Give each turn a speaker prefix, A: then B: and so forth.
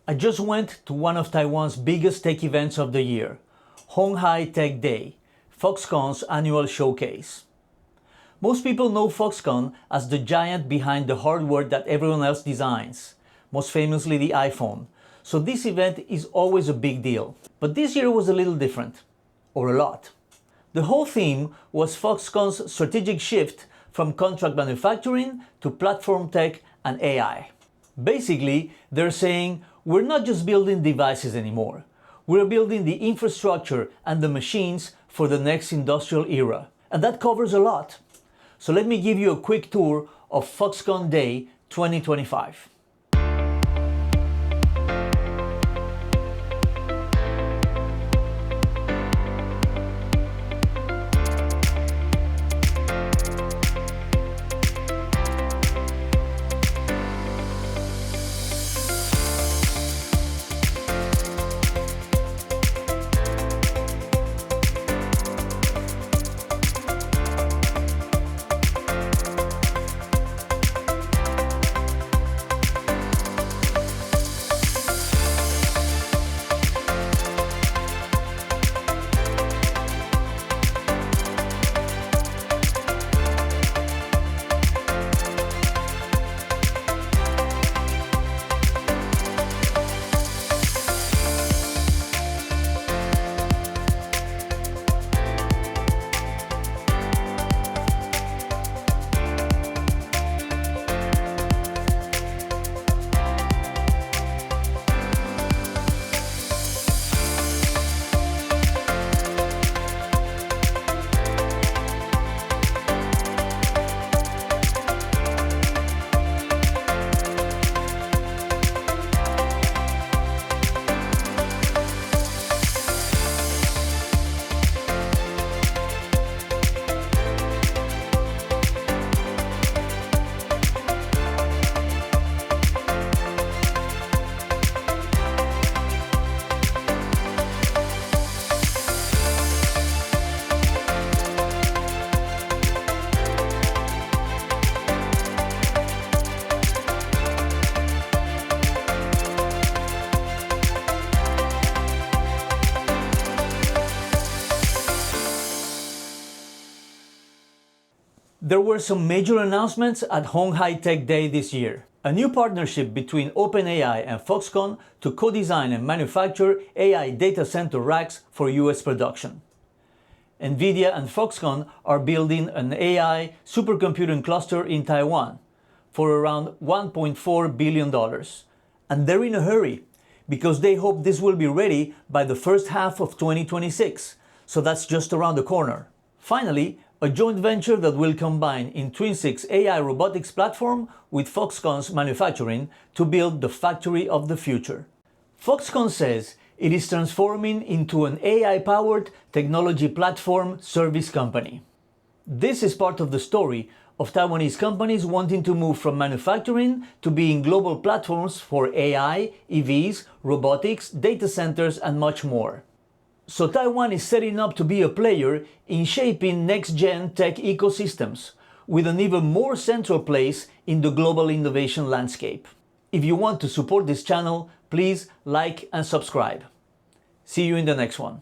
A: I just went to one of Taiwan's biggest tech events of the year, Hon Hai Tech Day, Foxconn's annual showcase. Most people know Foxconn as the giant behind the hardware that everyone else designs, most famously the iPhone, so this event is always a big deal. But this year was a little different, or a lot. The whole theme was Foxconn's strategic shift from contract manufacturing to platform tech and AI. Basically, they're saying, we're not just building devices anymore. We're building the infrastructure and the machines for the next industrial era. And that covers a lot. So let me give you a quick tour of Foxconn Day 2025. There were some major announcements at Hon Hai Tech Day this year. A new partnership between OpenAI and Foxconn to co-design and manufacture AI data center racks for US production. NVIDIA and Foxconn are building an AI supercomputing cluster in Taiwan for around $1.4 billion. And they're in a hurry because they hope this will be ready by the first half of 2026, so that's just around the corner. Finally, a joint venture that will combine Intrinsic's AI robotics platform with Foxconn's manufacturing to build the factory of the future. Foxconn says it is transforming into an AI-powered technology platform service company. This is part of the story of Taiwanese companies wanting to move from manufacturing to being global platforms for AI, EVs, robotics, data centers, and much more. So Taiwan is setting up to be a player in shaping next-gen tech ecosystems, with an even more central place in the global innovation landscape. If you want to support this channel, please like and subscribe. See you in the next one.